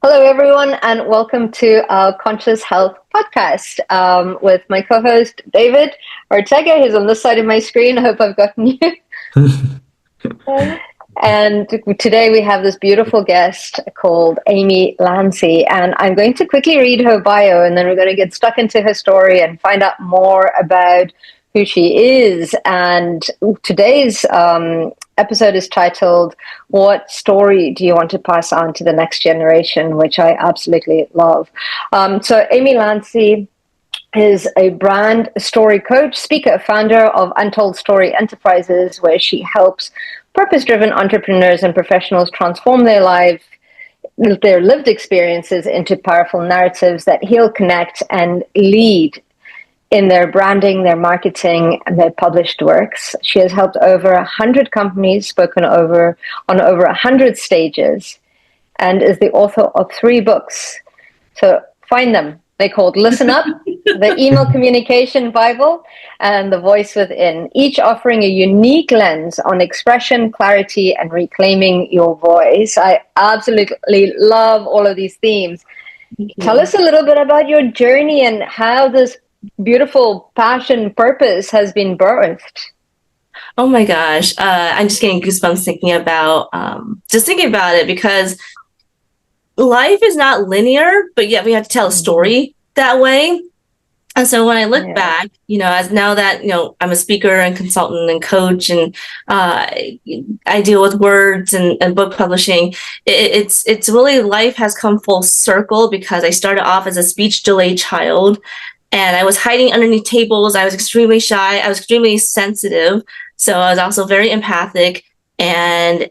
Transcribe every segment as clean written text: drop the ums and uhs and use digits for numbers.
Hello, everyone, and welcome to our Conscious Health podcast with my co host, David Ortega, who's on this side of my screen. I hope I've gotten you. And today we have this beautiful guest called Amy Lanci, and I'm going to quickly read her bio, and then we're going to get stuck into her story and find out more about who she is. And today's episode is titled, What Story Do You Want to Pass On to the Next Generation? Which I absolutely love. So Amy Lanci is a brand story coach, speaker, founder of Untold Story Enterprises, where she helps purpose-driven entrepreneurs and professionals transform their lived experiences into powerful narratives that heal, connect, and lead in their branding, their marketing, and their published works. She has helped over 100 companies, spoken on over 100 stages, and is the author of 3 books. So find them. They're called Listen Up, The Email Communication Bible, and The Voice Within, each offering a unique lens on expression, clarity, and reclaiming your voice. I absolutely love all of these themes. Tell us a little bit about your journey and how this beautiful passion purpose has been birthed. Oh my gosh. I'm just getting goosebumps thinking about it, because life is not linear, but yet we have to tell a story that way. And so when I look back, as now that, I'm a speaker and consultant and coach, and I deal with words and book publishing, it's really, life has come full circle, because I started off as a speech delay child, and I was hiding underneath tables. I was extremely shy. I was extremely sensitive. So I was also very empathic. And,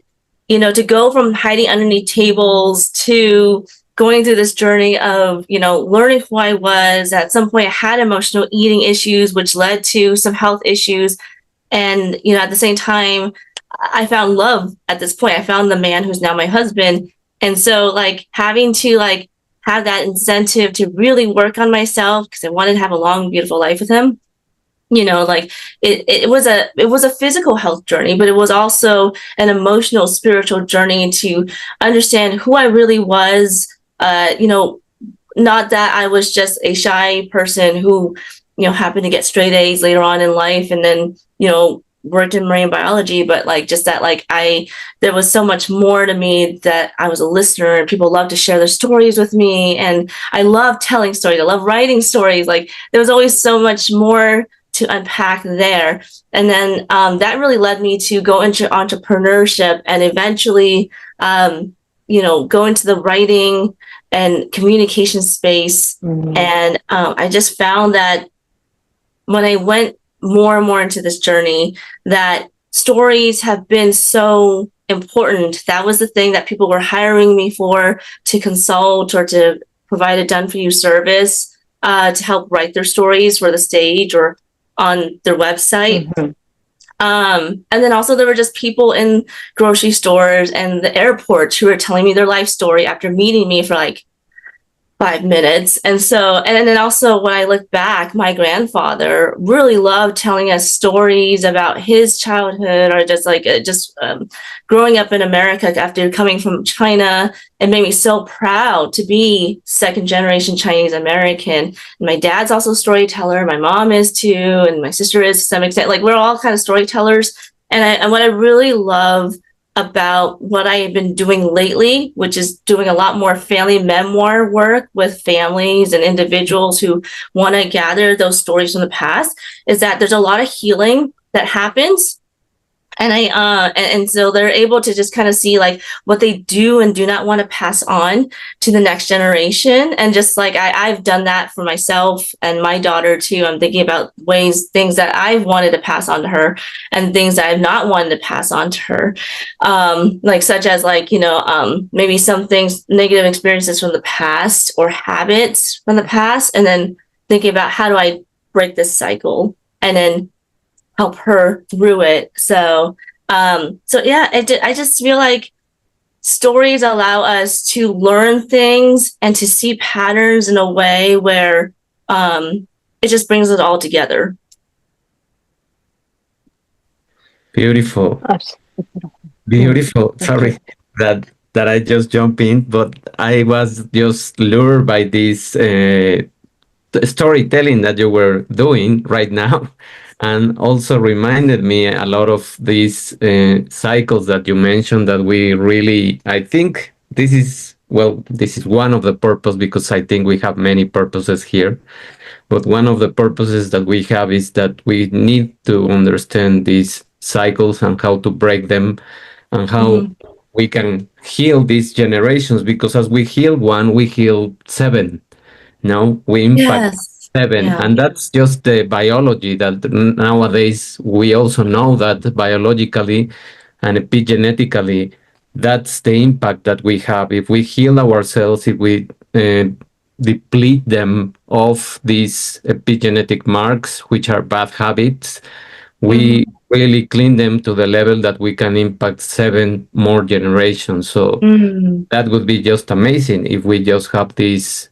to go from hiding underneath tables to going through this journey of, learning who I was. At some point, I had emotional eating issues, which led to some health issues. And, at the same time, I found love at this point. I found the man who's now my husband. And so, having to, have that incentive to really work on myself, because I wanted to have a long, beautiful life with him. It was a physical health journey, but it was also an emotional, spiritual journey to understand who I really was. Not that I was just a shy person who, happened to get straight A's later on in life, and then, worked in marine biology, but just that, there was so much more to me, that I was a listener and people loved to share their stories with me. And I love telling stories. I love writing stories. There was always so much more to unpack there. And then that really led me to go into entrepreneurship, and eventually, go into the writing and communication space. Mm-hmm. And I just found that when I went more and more into this journey, that stories have been so important. That was the thing that people were hiring me for, to consult or to provide a done-for-you service, to help write their stories for the stage or on their website. Mm-hmm. And then also there were just people in grocery stores and the airports who were telling me their life story after meeting me for 5 minutes. And then also when I look back, my grandfather really loved telling us stories about his childhood, or just growing up in America after coming from China. It made me so proud to be second generation Chinese American. And my dad's also a storyteller. My mom is too. And my sister is to some extent. We're all kind of storytellers. And what I really love about what I have been doing lately, which is doing a lot more family memoir work with families and individuals who want to gather those stories from the past, is that there's a lot of healing that happens. And so they're able to just kind of see what they do and do not want to pass on to the next generation. And just I've done that for myself and my daughter too. I'm thinking about things that I've wanted to pass on to her, and things that I've not wanted to pass on to her. Such as maybe some things, negative experiences from the past or habits from the past, and then thinking about how do I break this cycle, and then help her through it. So yeah, I just feel like stories allow us to learn things and to see patterns in a way where it just brings it all together. Beautiful. Beautiful. Sorry, that that I just jump in, but I was just lured by this storytelling that you were doing right now, and also reminded me a lot of these cycles that you mentioned that we really, I think this is, well, this is one of the purpose, because I think we have many purposes here, but one of the purposes that we have is that we need to understand these cycles and how to break them, and how Mm-hmm. we can heal these generations, because as we heal one, we heal seven. No, we impact Yes. seven, Yeah. and that's just the biology that nowadays we also know that biologically and epigenetically, that's the impact that we have. If we heal ourselves, if we deplete them of these epigenetic marks, which are bad habits, we Mm-hmm. really clean them to the level that we can impact seven more generations. So Mm-hmm. that would be just amazing if we just have this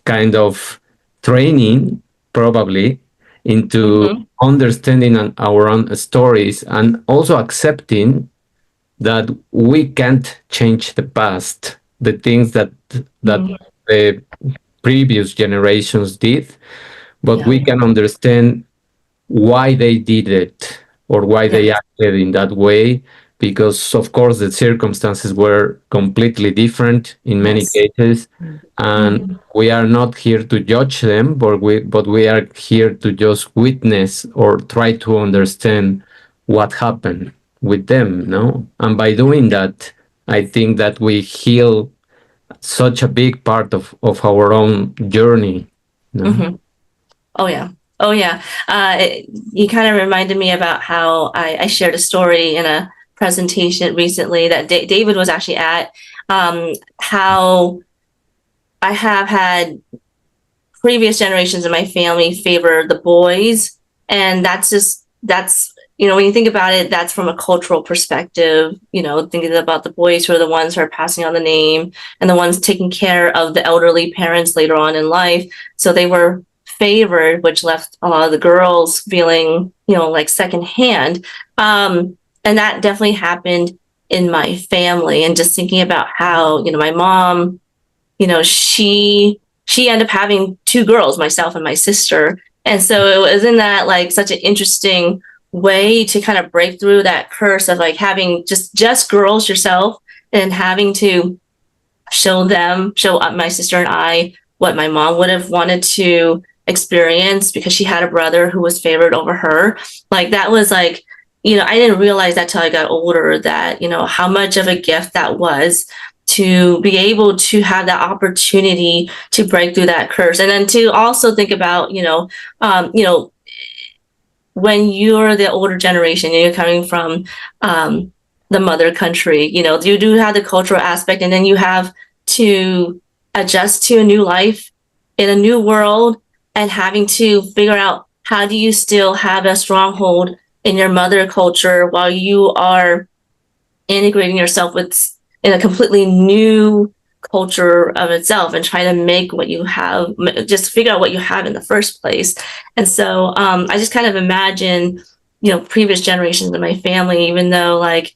kind of training, probably, into Mm-hmm. understanding our own stories, and also accepting that we can't change the past, the things that Mm-hmm. the previous generations did, but Yeah. we can understand why they did it, or why Yeah. they acted in that way, because of course the circumstances were completely different in many Yes. cases, and Mm-hmm. we are not here to judge them, but we are here to just witness or try to understand what happened with them, no? And by doing that, I think that we heal such a big part of our own journey, no? Mm-hmm. Oh yeah. Oh yeah. You kind of reminded me about how I shared a story in a presentation recently that David was actually at. How I have had previous generations in my family favor the boys, and that's when you think about it, that's from a cultural perspective. Thinking about the boys who are the ones who are passing on the name and the ones taking care of the elderly parents later on in life. So they were favored, which left a lot of the girls feeling like secondhand. And that definitely happened in my family. And just thinking about how my mom, she ended up having two girls, myself and my sister. And so it was in that like such an interesting way to kind of break through that curse of like having just girls yourself, and having to show up my sister and I what my mom would have wanted to experience, because she had a brother who was favored over her. Like that was like, I didn't realize that till I got older, that how much of a gift that was, to be able to have that opportunity to break through that curse. And then to also think about when you're the older generation and you're coming from the mother country, you do have the cultural aspect, and then you have to adjust to a new life in a new world, and having to figure out how do you still have a stronghold in your mother culture while you are integrating yourself in a completely new culture of itself, and trying to make what you have, just figure out what you have in the first place. And so I just kind of imagine previous generations of my family, even though like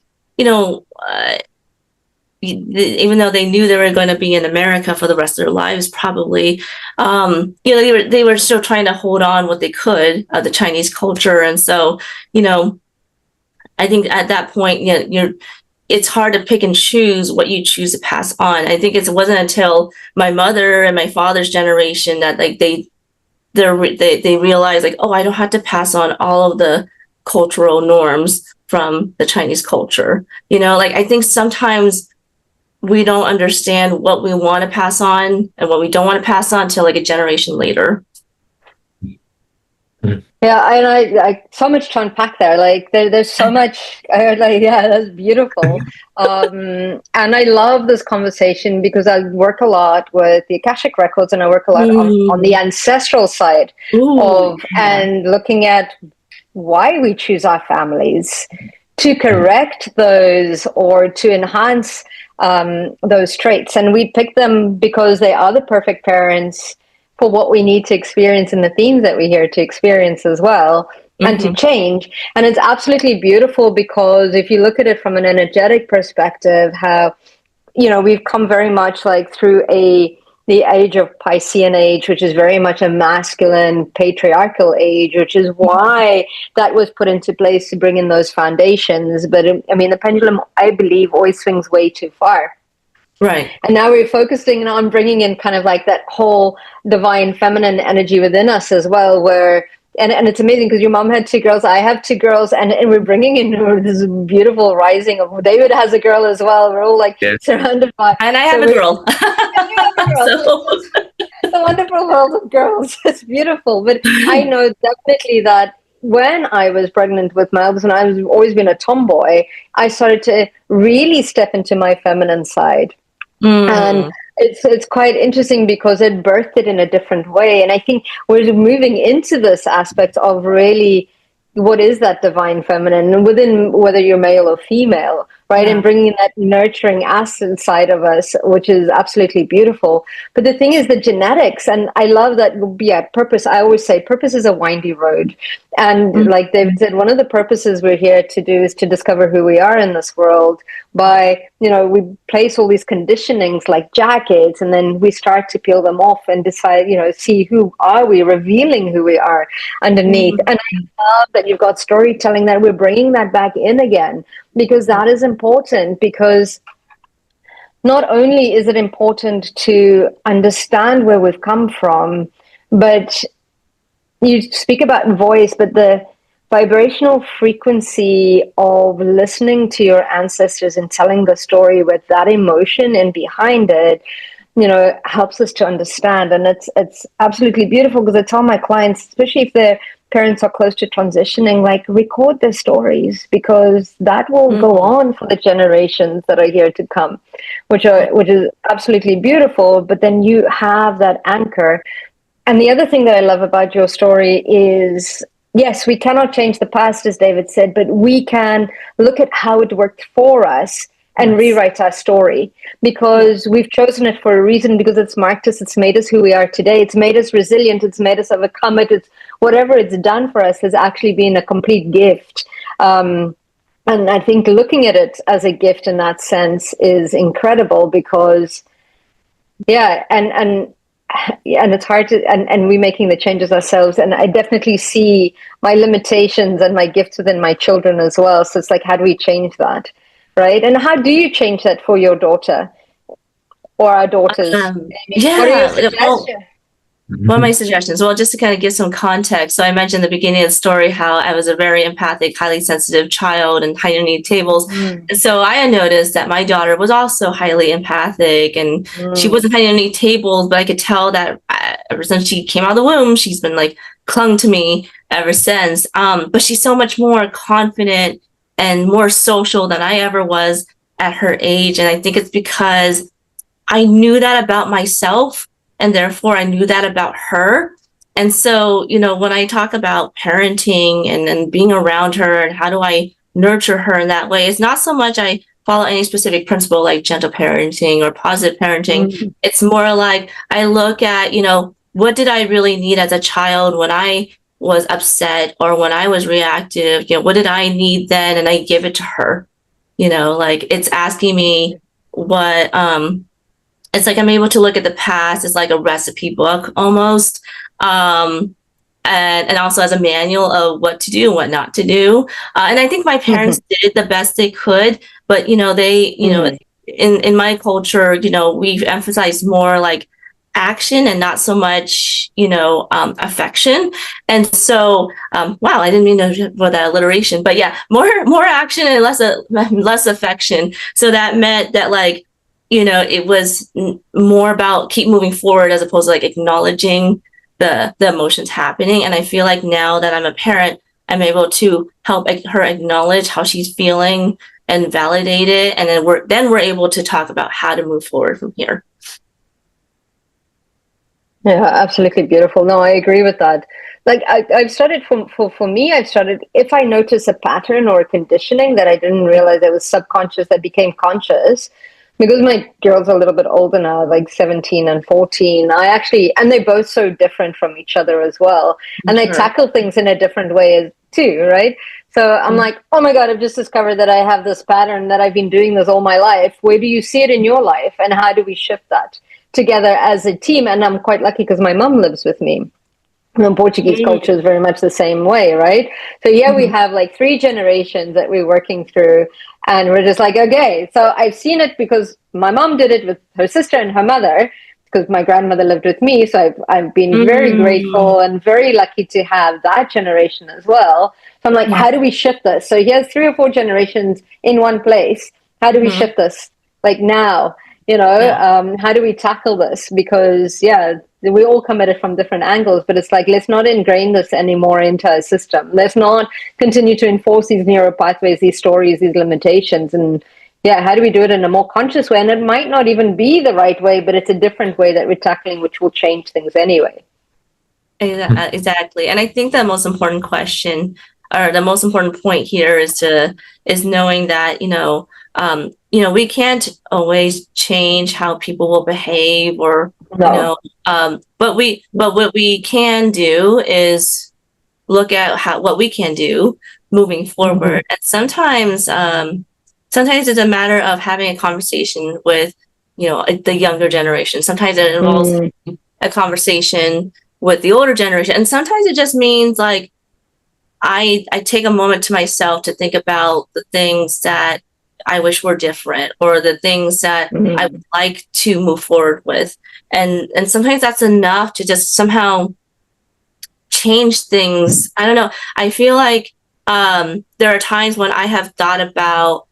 even though they knew they were going to be in America for the rest of their lives, probably, they were still trying to hold on what they could of the Chinese culture. And so, I think at that point, it's hard to pick and choose what you choose to pass on. I think it wasn't until my mother and my father's generation that like they realized like, oh, I don't have to pass on all of the cultural norms from the Chinese culture. Like I think sometimes we don't understand what we want to pass on and what we don't want to pass on till like a generation later. Yeah, and I so much to unpack there. Like there's so much. Like, yeah, that's beautiful. And I love this conversation because I work a lot with the Akashic records, and I work a lot on the ancestral side Ooh, of, yeah. and looking at why we choose our families, to correct those or to enhance those traits. And we pick them because they are the perfect parents for what we need to experience and the themes that we're here to experience as well, and to Mm-hmm. change. And it's absolutely beautiful because if you look at it from an energetic perspective, how we've come very much like through the age of Piscean age, which is very much a masculine patriarchal age, which is why that was put into place to bring in those foundations. But I mean, the pendulum, I believe, always swings way too far. Right. And now we're focusing on bringing in kind of like that whole divine feminine energy within us as well, where and it's amazing because your mom had 2 girls, I have 2 girls, and we're bringing in this beautiful rising of David has a girl as well. We're all like surrounded by, and I have a girl. And you have a girl. So it's a wonderful world of girls. It's beautiful. But I know definitely that when I was pregnant with my eldest, and I've always been a tomboy, I started to really step into my feminine side. And it's quite interesting because it birthed it in a different way. And I think we're moving into this aspect of really what is that divine feminine, and within whether you're male or female, right? And bringing that nurturing acid side of us, which is absolutely beautiful. But the thing is the genetics, and I love that, purpose. I always say purpose is a windy road. And like David said, one of the purposes we're here to do is to discover who we are in this world by, we place all these conditionings like jackets, and then we start to peel them off and decide, see who are we, revealing who we are underneath. And I love that you've got storytelling, that we're bringing that back in again, because that is important. Because not only is it important to understand where we've come from, but you speak about voice, but the vibrational frequency of listening to your ancestors and telling the story with that emotion and behind it, helps us to understand. And it's absolutely beautiful, because I tell my clients, especially if their parents are close to transitioning, like, record their stories, because that will go on for the generations that are here to come, which is absolutely beautiful. But then you have that anchor. And the other thing that I love about your story is, yes, we cannot change the past, as David said, but we can look at how it worked for us and rewrite our story, because we've chosen it for a reason, because it's marked us, it's made us who we are today, it's made us resilient, it's made us overcome it, it's whatever it's done for us has actually been a complete gift. And I think looking at it as a gift in that sense is incredible, because and it's hard to, and we're making the changes ourselves. And I definitely see my limitations and my gifts within my children as well. So it's like, how do we change that? Right. And how do you change that for your daughter or our daughters? What are your suggestions? What are my suggestions? Well, just to kind of give some context. So I mentioned at the beginning of the story how I was a very empathic, highly sensitive child and high need tables. And so I had noticed that my daughter was also highly empathic, and she wasn't high need tables, but I could tell that ever since she came out of the womb, she's been like clung to me ever since. But she's so much more confident and more social than I ever was at her age. And I think it's because I knew that about myself, and therefore I knew that about her. And so, when I talk about parenting and being around her and how do I nurture her in that way, it's not so much I follow any specific principle like gentle parenting or positive parenting. It's more like I look at, what did I really need as a child when I was upset or when I was reactive? What did I need then? And I give it to her. Like, it's asking me what, it's like I'm able to look at the past as like a recipe book almost, and also as a manual of what to do and what not to do. And I think my parents did the best they could, but they, in my culture, we've emphasized more like action and not so much, affection. And so, wow, I didn't mean to for that alliteration, but yeah, more action and less affection. So that meant that, like, it was more about keep moving forward as opposed to like acknowledging the emotions happening. And I feel like now that I'm a parent, I'm able to help her acknowledge how she's feeling and validate it. And then we're able to talk about how to move forward from here. Yeah, absolutely beautiful. No, I agree with that. Like I've started for me, if I notice a pattern or a conditioning that I didn't realize it was subconscious that became conscious, because my girls are a little bit older now, like 17 and 14, and they're both so different from each other as well. And they tackle things in a different way too, right? So I'm like, oh my God, I've just discovered that I have this pattern, that I've been doing this all my life. Where do you see it in your life? And how do we shift that together as a team? And I'm quite lucky because my mom lives with me. And Portuguese culture is very much the same way, right? So yeah, we have like 3 generations that we're working through, and we're just like, okay. So I've seen it because my mom did it with her sister and her mother, because my grandmother lived with me. So I've been very grateful and very lucky to have that generation as well. So I'm like, how do we shift this? So here's 3 or 4 generations in one place. How do we shift this? Like now, how do we tackle this? Because we all come at it from different angles, but it's like, let's not ingrain this anymore into a system. Let's not continue to enforce these neural pathways, these stories, these limitations. And how do we do it in a more conscious way? And it might not even be the right way, but it's a different way that we're tackling, which will change things anyway. Exactly. And I think the most important question, or the most important point here, is knowing that, we can't always change how people will behave, or but what we can do is look at what we can do moving forward. And sometimes it's a matter of having a conversation with the younger generation. Sometimes it involves a conversation with the older generation, and sometimes it just means like I take a moment to myself to think about the things that I wish were different, or the things that I would like to move forward with. And sometimes that's enough to just somehow change things. I don't know. I feel like there are times when I have thought about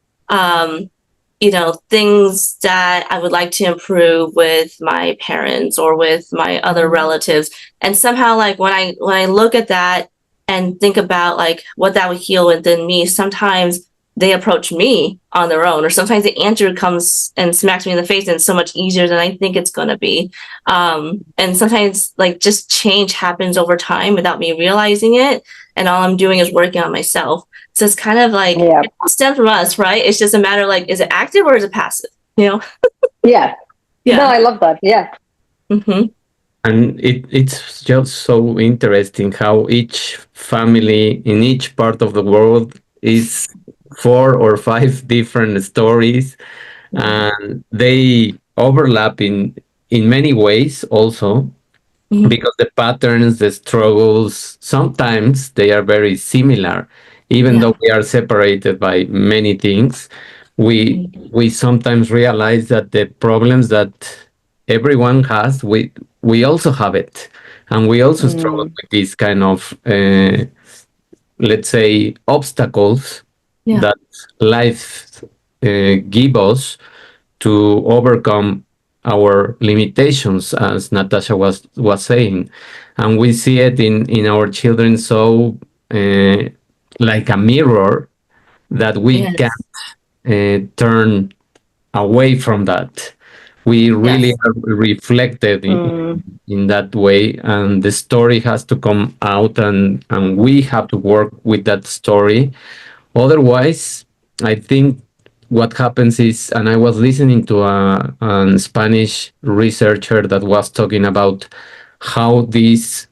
things that I would like to improve with my parents or with my other relatives. And somehow, like when I look at that and think about like what that would heal within me, sometimes they approach me on their own, or sometimes the answer comes and smacks me in the face, and it's so much easier than I think it's going to be. And sometimes like just change happens over time without me realizing it. And all I'm doing is working on myself. So it's kind of like, it all stems from us, right? It's just a matter of like, is it active or is it passive? Yeah. No, I love that. Yeah. And it's just so interesting how each family in each part of the world is 4 or 5 different stories, and they overlap in many ways also, because the patterns, the struggles, sometimes they are very similar, even though we are separated by many things. We sometimes realize that the problems that everyone has, we also have it, and we also struggle with these kind of let's say obstacles that life give us to overcome our limitations, as Natasha was saying. And we see it in our children, so like a mirror, that we can't turn away from that. We really are reflected in that way, and the story has to come out, and we have to work with that story. Otherwise, I think what happens is, and I was listening to a Spanish researcher that was talking about how this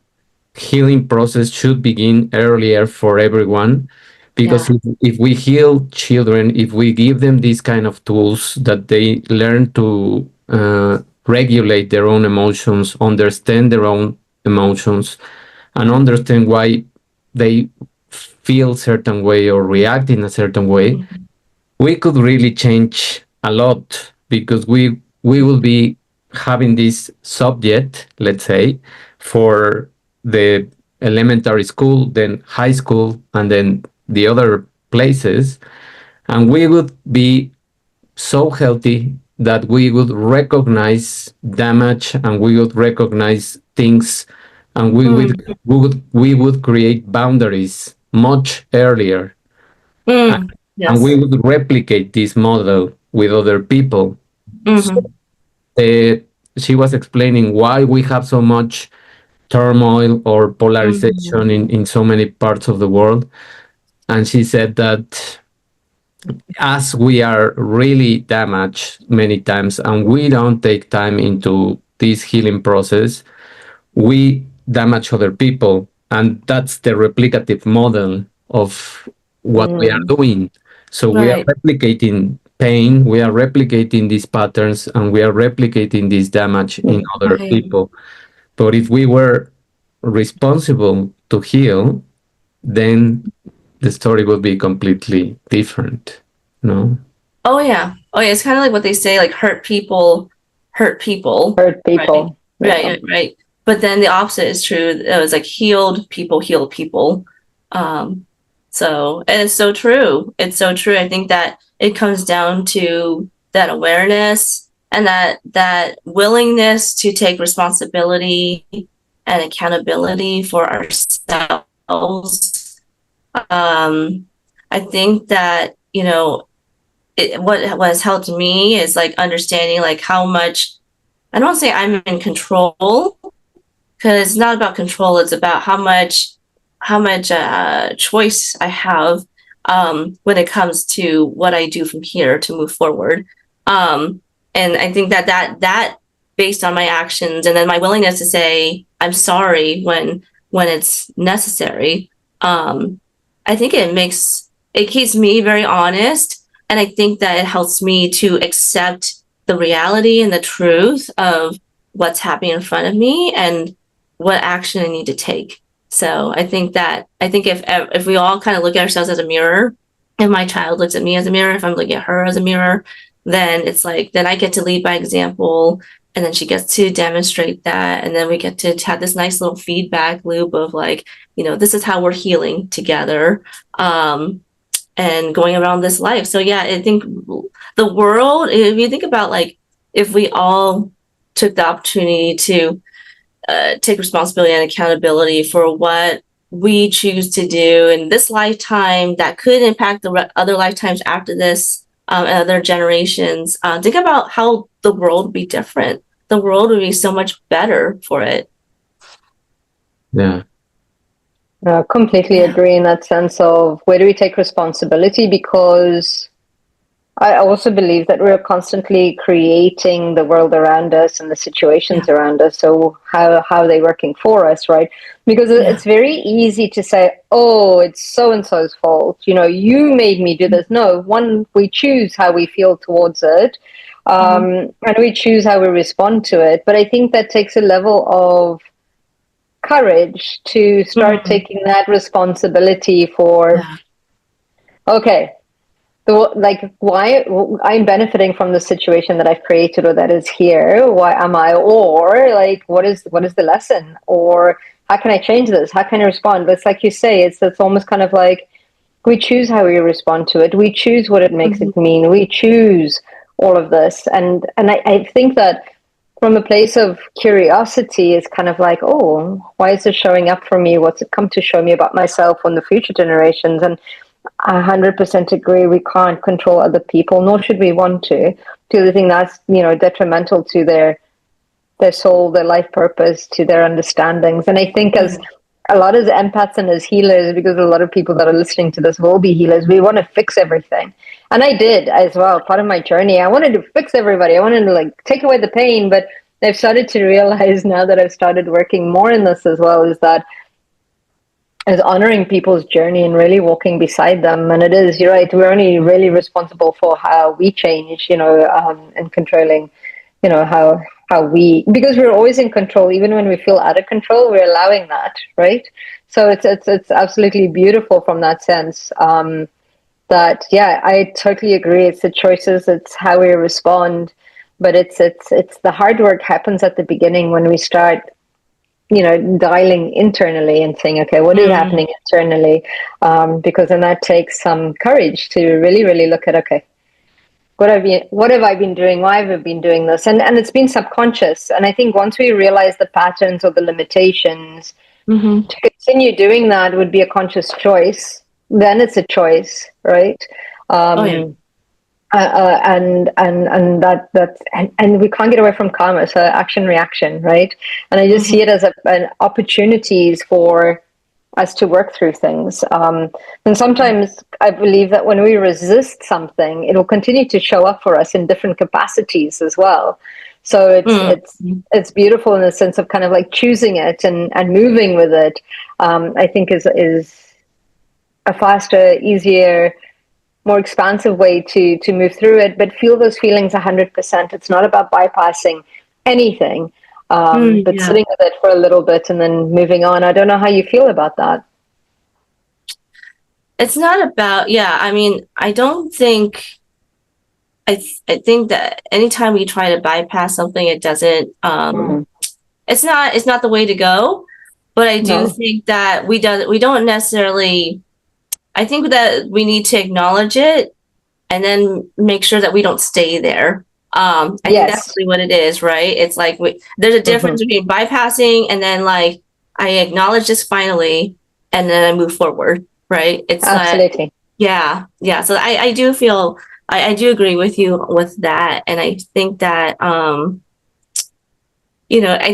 healing process should begin earlier for everyone, because if we heal children, if we give them these kind of tools that they learn to regulate their own emotions, understand their own emotions, and understand why they feel certain way or react in a certain way, we could really change a lot, because we will be having this subject, let's say, for the elementary school, then high school, and then the other places, and we would be so healthy that we would recognize damage, and we would recognize things, and we would create boundaries much earlier. And we would replicate this model with other people. So, she was explaining why we have so much turmoil or polarization in so many parts of the world. And she said that as we are really damaged many times, and we don't take time into this healing process, we damage other people. And that's the replicative model of what we are doing. So we are Right. replicating pain, we are replicating these patterns, and we are replicating this damage in other Right. people. But if we were responsible to heal, then the story would be completely different. No? Oh yeah. Oh yeah. It's kind of like what they say, like hurt people. Hurt Right. people. Right. Yeah. Right. Right. But then the opposite is true. It was like healed people heal people. Um, and it's so true. It's so true. I think that it comes down to that awareness and that willingness to take responsibility and accountability for ourselves. I think that, what has helped me is like understanding like how much, I don't say I'm in control, because it's not about control. It's about how much choice I have when it comes to what I do from here to move forward. And I think that based on my actions and then my willingness to say I'm sorry when it's necessary. I think it keeps me very honest, and I think that it helps me to accept the reality and the truth of what's happening in front of me and what action I need to take. So I think if we all kind of look at ourselves as a mirror, if my child looks at me as a mirror, if I'm looking at her as a mirror, then it's like then I get to lead by example, and then she gets to demonstrate that, and then we get to have this nice little feedback loop of like, this is how we're healing together, and going around this life. So yeah, I think the world, if you think about like if we all took the opportunity to take responsibility and accountability for what we choose to do in this lifetime that could impact the other lifetimes after this, and other generations. Think about how the world would be different. The world would be so much better for it. Yeah. I completely agree in that sense of where do we take responsibility, because I also believe that we're constantly creating the world around us and the situations around us. So how are they working for us, right? Because it's very easy to say, oh, it's so-and-so's fault. You made me do this. No, we choose how we feel towards it. And we choose how we respond to it. But I think that takes a level of courage to start taking that responsibility for, okay, why I'm benefiting from the situation that I've created or that is here. Why am I? Or like, what is the lesson? Or how can I change this? How can I respond? But it's like you say, it's almost kind of like we choose how we respond to it. We choose what it makes it mean. We choose all of this. And I think that from a place of curiosity, it's kind of like, oh, why is this showing up for me? What's it come to show me about myself and the future generations? And I 100% agree. We can't control other people, nor should we want to do the thing that's detrimental to their soul, their life purpose, to their understandings. And I think as a lot as empaths and as healers, because a lot of people that are listening to this will be healers, we want to fix everything. And I did as well. Part of my journey, I wanted to fix everybody. I wanted to take away the pain. But I've started to realize now that I've started working more in this as well, is honoring people's journey and really walking beside them. And it is, you're right, we're only really responsible for how we change, and controlling, how we, because we're always in control. Even when we feel out of control, we're allowing that, right? So it's absolutely beautiful from that sense. That, yeah, I totally agree. It's the choices, it's how we respond, but it's the hard work happens at the beginning when we start dialing internally and saying, okay, what is happening internally? Because then that takes some courage to really, really look at, okay, what have I been doing? Why have I been doing this? And it's been subconscious. And I think once we realize the patterns or the limitations, to continue doing that would be a conscious choice. Then it's a choice, right? And we can't get away from karma. So action reaction, right? And I just see it as an opportunities for us to work through things. And sometimes I believe that when we resist something, it will continue to show up for us in different capacities as well. So it's beautiful in the sense of kind of like choosing it and moving with it. I think is a faster, easier, more expansive way to move through it, but feel those feelings 100%. It's not about bypassing anything, but Yeah. sitting with it for a little bit and then moving on. I don't know how you feel about that. It's not about, yeah, I mean, I don't think, I think that anytime we try to bypass something, it doesn't, it's not the way to go. But I do No. think that we don't necessarily, I think that we need to acknowledge it and then make sure that we don't stay there. I think that's Yes. really what it is, right? It's like there's a difference between bypassing and then like I acknowledge this finally and then I move forward, right? It's like, Absolutely. yeah. So I do feel, I do agree with you with that. And I think that, I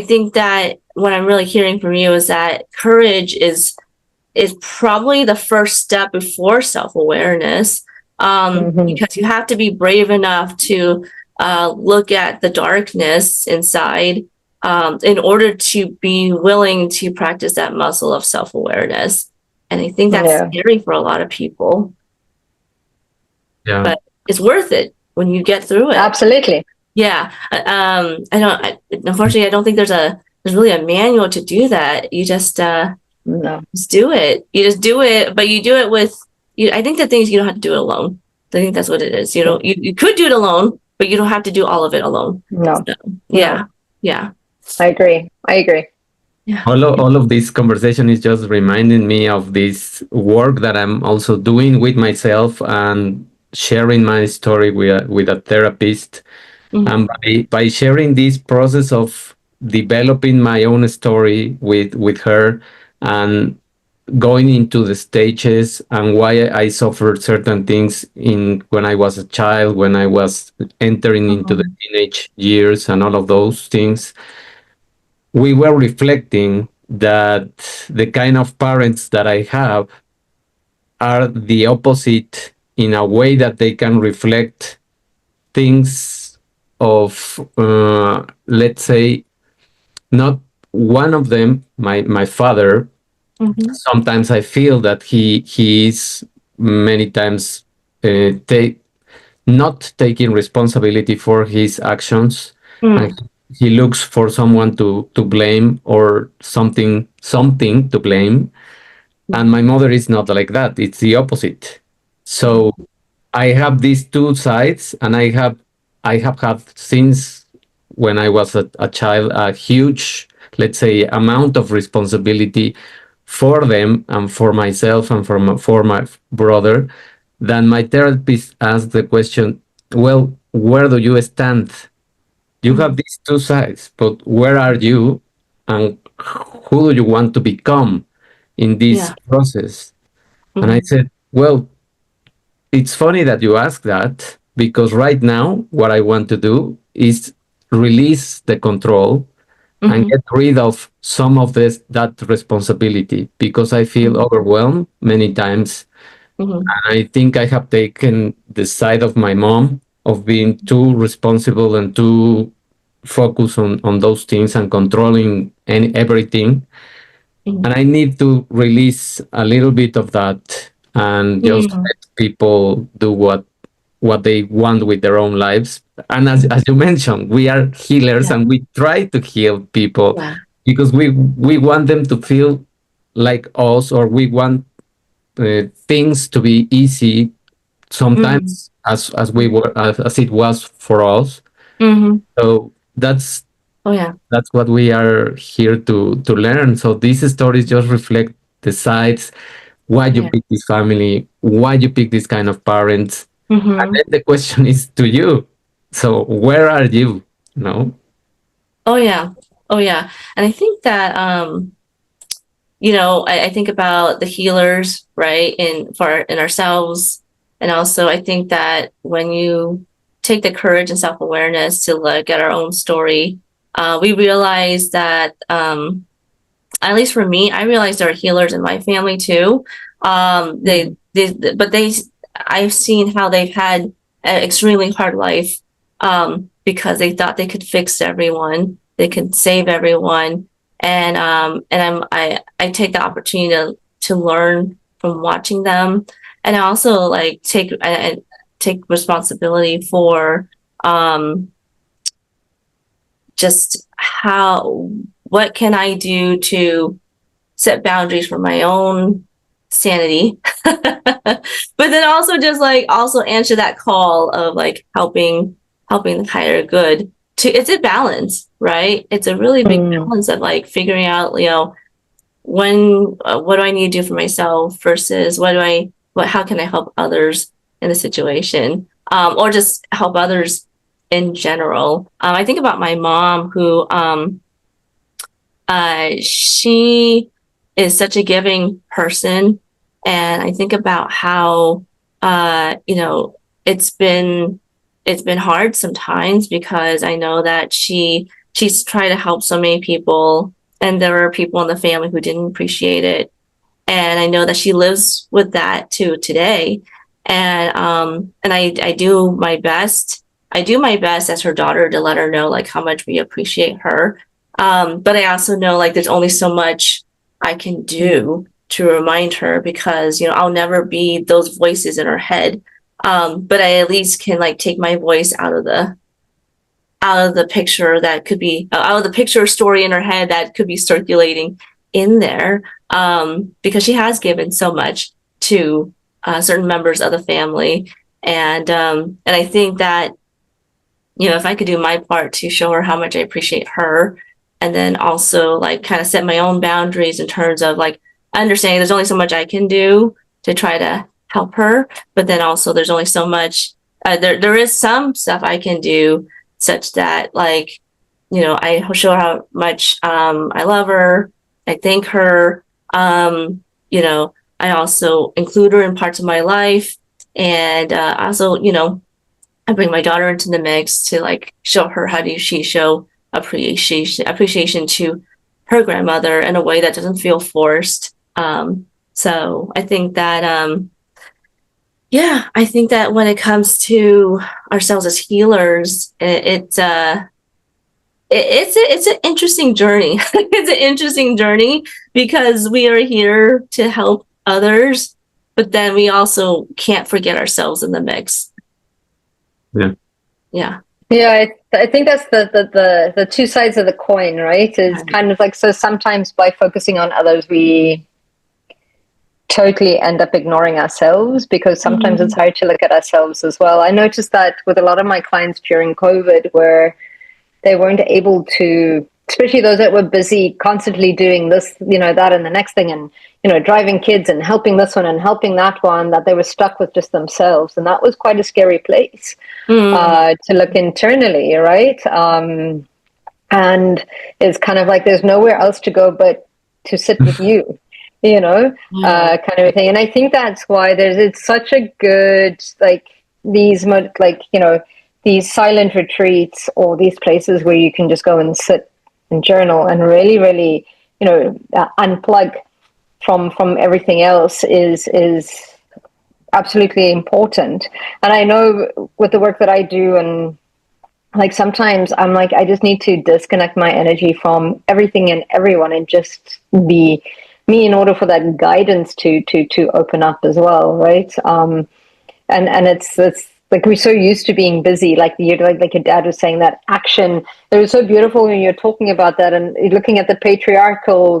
think that what I'm really hearing from you is that courage is probably the first step before self-awareness, because you have to be brave enough to look at the darkness inside, in order to be willing to practice that muscle of self-awareness. And I think that's scary for a lot of people. Yeah. But it's worth it when you get through it. Absolutely. Yeah. Unfortunately, I don't think there's really a manual to do that. You just just do it. You just do it, but you do it with you. I think the thing is you don't have to do it alone. I think that's what it is. You could do it alone, but you don't have to do all of it alone. No. So, yeah. I agree. Yeah. All of this conversation is just reminding me of this work that I'm also doing with myself and sharing my story with a therapist. And by sharing this process of developing my own story with her and going into the stages and why I suffered certain things when I was a child, when I was entering into the teenage years and all of those things, we were reflecting that the kind of parents that I have are the opposite in a way that they can reflect things of, let's say, not one of them, my father. Sometimes I feel that he is many times not taking responsibility for his actions, and he looks for someone to blame or something to blame. And my mother is not like that. It's the opposite. So I have these two sides, and I have had since when I was a child a huge, let's say, amount of responsibility for them and for myself and for my brother. Then my therapist asked the question, well, where do you stand? You have these two sides, but where are you and who do you want to become in this process? And I said, well, it's funny that you ask that because right now what I want to do is release the control and get rid of some of that responsibility because I feel overwhelmed many times. And I think I have taken the side of my mom of being too responsible and too focused on those things and controlling everything. And I need to release a little bit of that and just let people do what they want with their own lives. And as you mentioned, we are healers and we try to heal people because we want them to feel like us, or we want things to be easy sometimes as we were as it was for us. So that's what we are here to learn. So these stories just reflect the sides, why you pick this family, why you pick this kind of parents. And then the question is to you. So where are you? No? Oh yeah. And I think that I think about the healers, right, in ourselves. And also I think that when you take the courage and self-awareness to look at our own story, we realize that at least for me, I realized there are healers in my family too. I've seen how they've had an extremely hard life, because they thought they could fix everyone, they could save everyone, and I take the opportunity to learn from watching them. And I also like take responsibility for just what can I do to set boundaries for my own sanity, but then also just like also answer that call of like helping the higher good. It's a balance, right? It's a really big balance of like figuring out, when what do I need to do for myself versus how can I help others in the situation, or just help others in general. I think about my mom, who she is such a giving person, and I think about how it's been hard sometimes, because I know that she's tried to help so many people, and there were people in the family who didn't appreciate it, and I know that she lives with that too today, and I do my best. I do my best as her daughter to let her know like how much we appreciate her. But I also know like there's only so much I can do to remind her, because I'll never be those voices in her head. But I at least can like take my voice out of the picture that could be out of the picture story in her head that could be circulating in there, because she has given so much to certain members of the family, and I think that if I could do my part to show her how much I appreciate her, and then also like kind of set my own boundaries in terms of like understanding there's only so much I can do to try to help her, but then also there's only so much there is some stuff I can do, such that like I show her how much I love her, I thank her, I also include her in parts of my life, and also I bring my daughter into the mix to like show her how do she show appreciation to her grandmother in a way that doesn't feel forced. So I think that I think that when it comes to ourselves as healers, it's an interesting journey. It's an interesting journey, because we are here to help others, but then we also can't forget ourselves in the mix. Yeah. I think that's the two sides of the coin, right? Is kind of like, so sometimes by focusing on others, we totally end up ignoring ourselves, because sometimes it's hard to look at ourselves as well. I noticed that with a lot of my clients during COVID, where they weren't able to, especially those that were busy constantly doing this, that and the next thing, and driving kids and helping this one and helping that one, that they were stuck with just themselves. And that was quite a scary place to look internally, right? And it's kind of like there's nowhere else to go but to sit with you, kind of a thing. And I think that's why it's such a good, like these these silent retreats, or these places where you can just go and sit and journal and really, really, unplug from everything else is absolutely important. And I know with the work that I do, and like sometimes I'm like, I just need to disconnect my energy from everything and everyone and just be me, in order for that guidance to open up as well, right? And it's like we're so used to being busy, like your dad was saying, that action. It was so beautiful when you're talking about that, and looking at the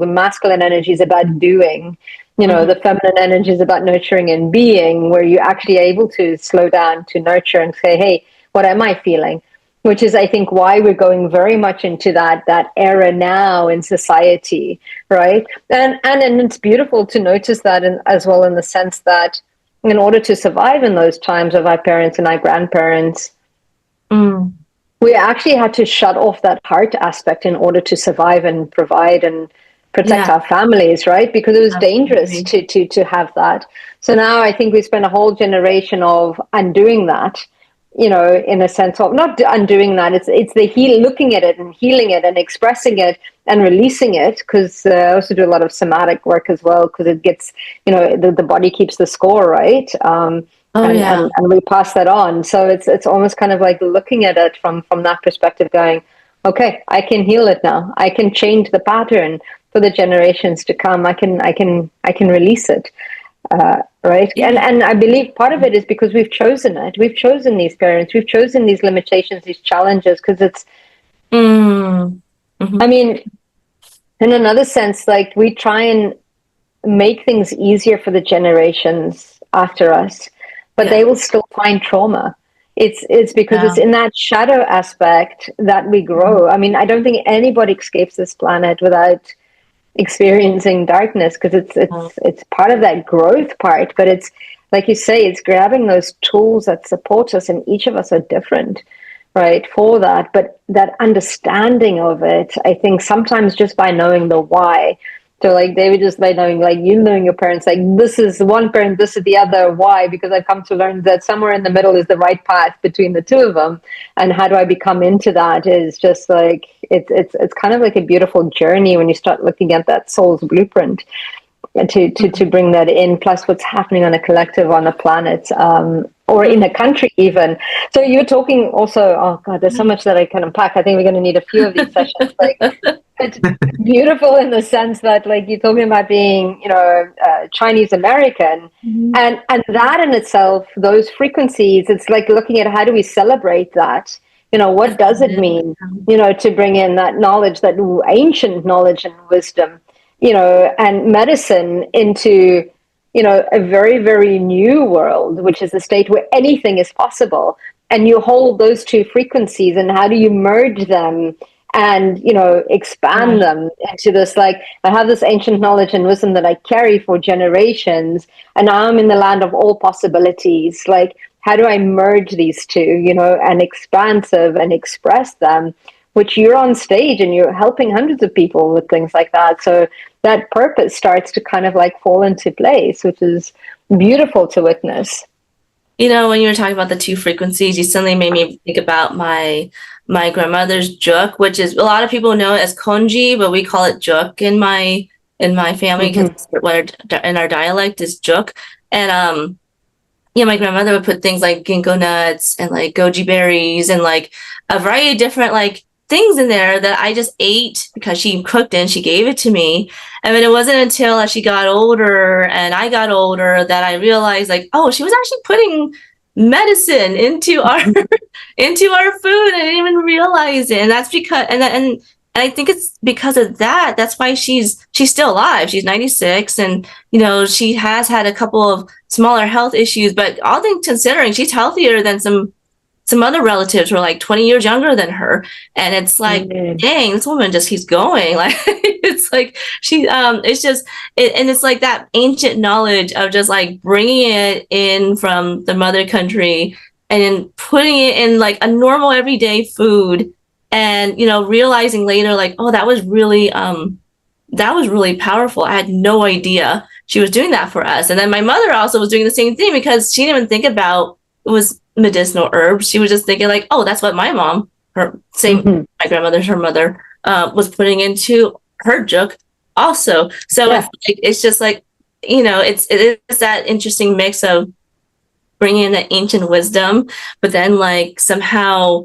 masculine energy is about doing, the feminine energy is about nurturing and being, where you're actually able to slow down to nurture and say, hey, what am I feeling? Which is, I think, why we're going very much into that era now in society, right? And it's beautiful to notice that as well, in the sense that in order to survive in those times of our parents and our grandparents, we actually had to shut off that heart aspect in order to survive and provide and protect our families, right? Because it was dangerous to have that. So now I think we spend a whole generation of undoing that, in a sense of not undoing that. It's the looking at it and healing it and expressing it and releasing it, because I also do a lot of somatic work as well, because it gets, the body keeps the score, right? And we pass that on. So it's almost kind of like looking at it from that perspective, going, okay, I can heal it now. I can change the pattern for the generations to come. I can release it. Right. And I believe part of it is because we've chosen it. We've chosen these parents. We've chosen these limitations, these challenges, because it's, I mean, in another sense, like we try and make things easier for the generations after us, but they will still find trauma. It's because it's in that shadow aspect that we grow. I mean, I don't think anybody escapes this planet without experiencing darkness, because it's part of that growth part. But it's like you say, it's grabbing those tools that support us, and each of us are different, right, for that. But that understanding of it, I think sometimes just by knowing the why. So like David, just by knowing, like you knowing your parents, like this is one parent, this is the other. Why? Because I've come to learn that somewhere in the middle is the right path between the two of them. And how do I become into that is just like, it's kind of like a beautiful journey when you start looking at that soul's blueprint, and to bring that in, plus what's happening on a collective, on a planet, or in a country even. So you're talking also, oh God, there's so much that I can unpack. I think we're going to need a few of these sessions. Like, it's beautiful in the sense that, like, you're talking about being, Chinese American, and that in itself, those frequencies, it's like looking at how do we celebrate that? What does it mean, to bring in that knowledge, that ancient knowledge and wisdom, and medicine into, a very, very new world, which is a state where anything is possible. And you hold those two frequencies, and how do you merge them and, expand them into this, like, I have this ancient knowledge and wisdom that I carry for generations, and now I'm in the land of all possibilities. Like, how do I merge these two, and expansive and express them, which you're on stage and you're helping hundreds of people with things like that. So that purpose starts to kind of like fall into place, which is beautiful to witness. When you were talking about the two frequencies, you suddenly made me think about my grandmother's juk, which is, a lot of people know it as konji, but we call it juk in my family, because in our dialect is juk. And my grandmother would put things like ginkgo nuts and like goji berries and like a variety of different like things in there that I just ate because she cooked it and she gave it to me. And then it wasn't until as she got older and I got older that I realized, like, oh, she was actually putting medicine into our into our food. I didn't even realize it. And that's because and I think it's because of that. That's why she's still alive. She's 96, and she has had a couple of smaller health issues, but all things considering, she's healthier than some other relatives who are like 20 years younger than her. And it's like, dang, this woman just keeps going. Like, it's like it's just and it's like that ancient knowledge of just like bringing it in from the mother country and then putting it in like a normal everyday food, and realizing later, like, oh, that was really powerful. I had no idea she was doing that for us. And then my mother also was doing the same thing, because she didn't even think about it was medicinal herbs. She was just thinking like, oh, that's what my mom, my grandmother, her mother, was putting into her juk also. So it's just like, it is that interesting mix of bringing in the ancient wisdom, but then like somehow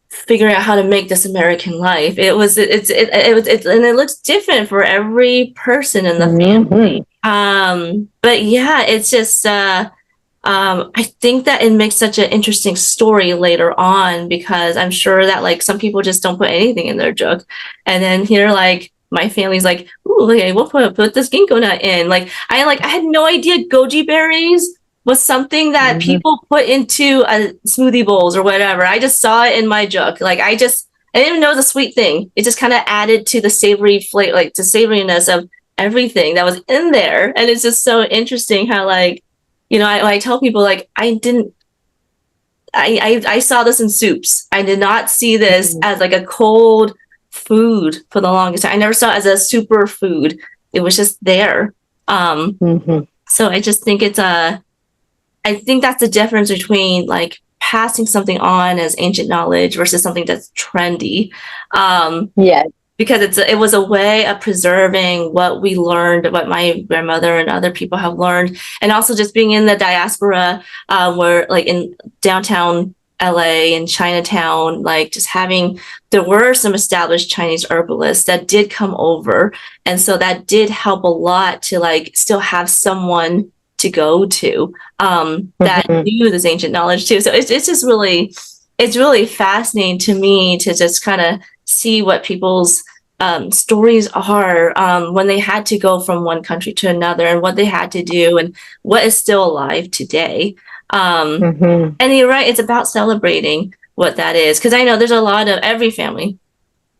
figuring out how to make this American life. It was and it looks different for every person in the family. But yeah, it's just I think that it makes such an interesting story later on, because I'm sure that like some people just don't put anything in their juk, and then here like my family's like, ooh, okay, we'll put this ginkgo nut in. Like I had no idea goji berries was something that people put into smoothie bowls or whatever. I just saw it in my juk. Like I didn't even know it was a sweet thing. It just kind of added to the savory flavor, like the savoriness of everything that was in there. And it's just so interesting how like, I tell people like, I saw this in soups. I did not see this as like a cold food for the longest time. I never saw it as a super food. It was just there. So I just think I think that's the difference between like passing something on as ancient knowledge versus something that's trendy. Because it was a way of preserving what we learned, what my grandmother and other people have learned, and also just being in the diaspora, where like in downtown LA and Chinatown, like just there were some established Chinese herbalists that did come over. And so that did help a lot to like still have someone to go to that knew this ancient knowledge too. So it's just really, it's really fascinating to me to just kind of see what people's stories are when they had to go from one country to another and what they had to do and what is still alive today. And you're right, it's about celebrating what that is. Because I know there's a lot of every family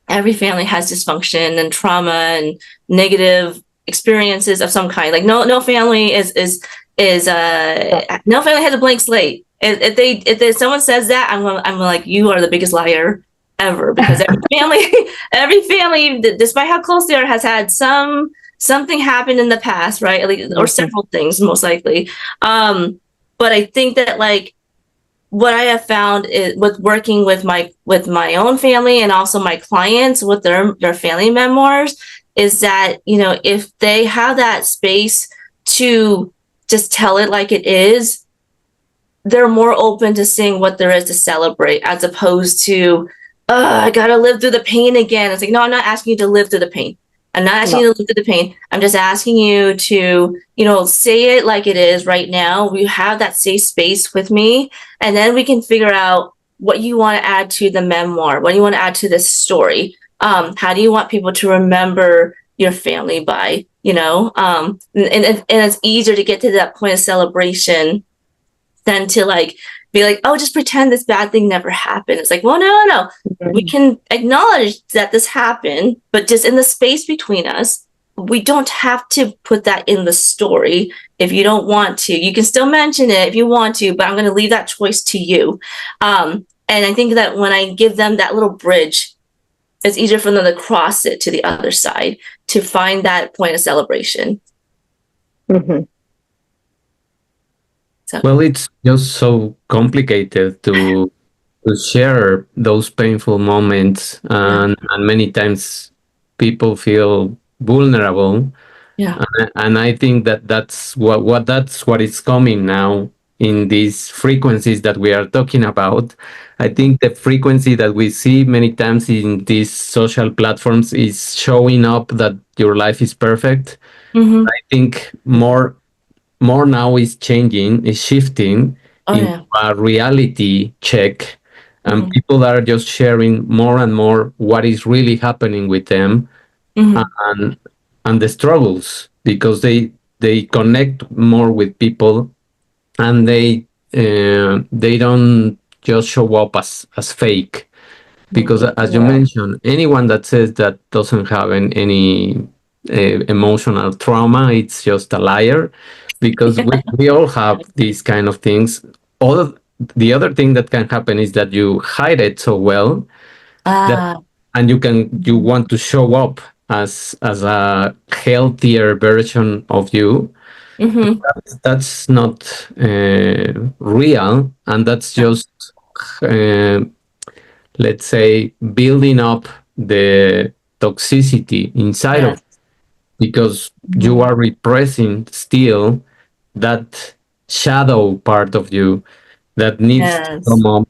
has dysfunction and trauma and negative experiences of some kind. Like no family is no family has a blank slate. If someone says that, I'm like, you are the biggest liar ever, because every family, despite how close they are, has had something happen in the past, right? At least, or several things, most likely. But I think that like what I have found is with working with my own family and also my clients with their family memoirs is that, you know, if they have that space to just tell it like it is, they're more open to seeing what there is to celebrate, as opposed to, I gotta live through the pain again. It's like, no, I'm not asking you to live through the pain. I'm not asking you to live through the pain. I'm just asking you to, you know, say it like it is right now. We have that safe space with me, and then we can figure out what you want to add to the memoir. What do you want to add to this story? How do you want people to remember your family by, you know? And it's easier to get to that point of celebration than to like be like, oh, just pretend this bad thing never happened. It's like, well, no. We can acknowledge that this happened, but just in the space between us, we don't have to put that in the story if you don't want to. You can still mention it if you want to, but I'm going to leave that choice to you. And I think that when I give them that little bridge, it's easier for them to cross it to the other side to find that point of celebration. So. Well, it's just so complicated to share those painful moments, and many times people feel vulnerable. Yeah. And I think that's what is coming now in these frequencies that we are talking about. I think the frequency that we see many times in these social platforms is showing up that your life is perfect. I think more now is shifting into a reality check, and people are just sharing more and more what is really happening with them, and the struggles, because they connect more with people, and they don't just show up as fake, because as you mentioned, anyone that says that doesn't have any emotional trauma, it's just a liar, because we all have these kind of things. The other thing that can happen is that you hide it so well that, and you want to show up as a healthier version of you. That's not real, and that's just let's say building up the toxicity inside of, because you are repressing still that shadow part of you that needs to come up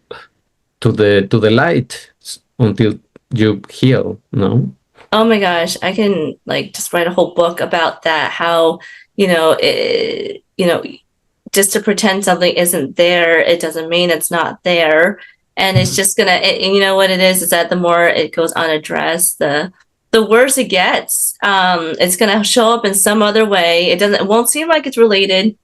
to the light until you heal. No. Oh my gosh, I can like just write a whole book about that. How, you know, just to pretend something isn't there, it doesn't mean it's not there. And it's just gonna, and you know what it is that the more it goes unaddressed, the worse it gets. It's gonna show up in some other way. It won't seem like it's related,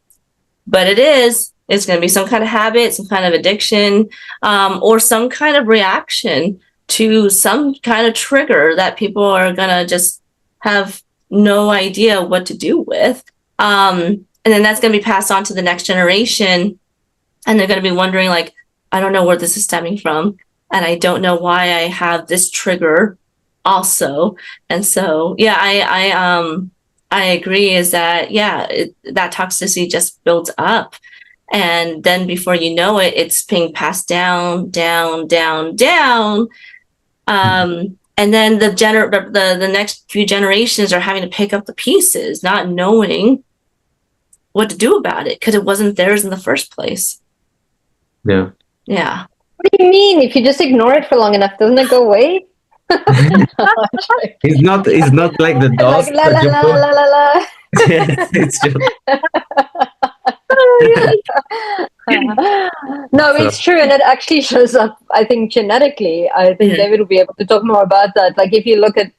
but it is. It's gonna be some kind of habit, some kind of addiction, or some kind of reaction to some kind of trigger that people are gonna just have no idea what to do with. And then that's gonna be passed on to the next generation, and they're gonna be wondering like, I don't know where this is stemming from, and I don't know why I have this trigger also. And so, yeah, I agree is that, that toxicity just builds up. And then before you know it, it's being passed down. And then the next few generations are having to pick up the pieces, not knowing what to do about it because it wasn't theirs in the first place. Yeah. Yeah. What do you mean? If you just ignore it for long enough, doesn't it go away? It's not like the Like dust la that la you la put. la la la. Yes, it's just No, so. it's true, and it actually shows up. I think genetically. I think Yeah. David will be able to talk more about that. Like if you look at,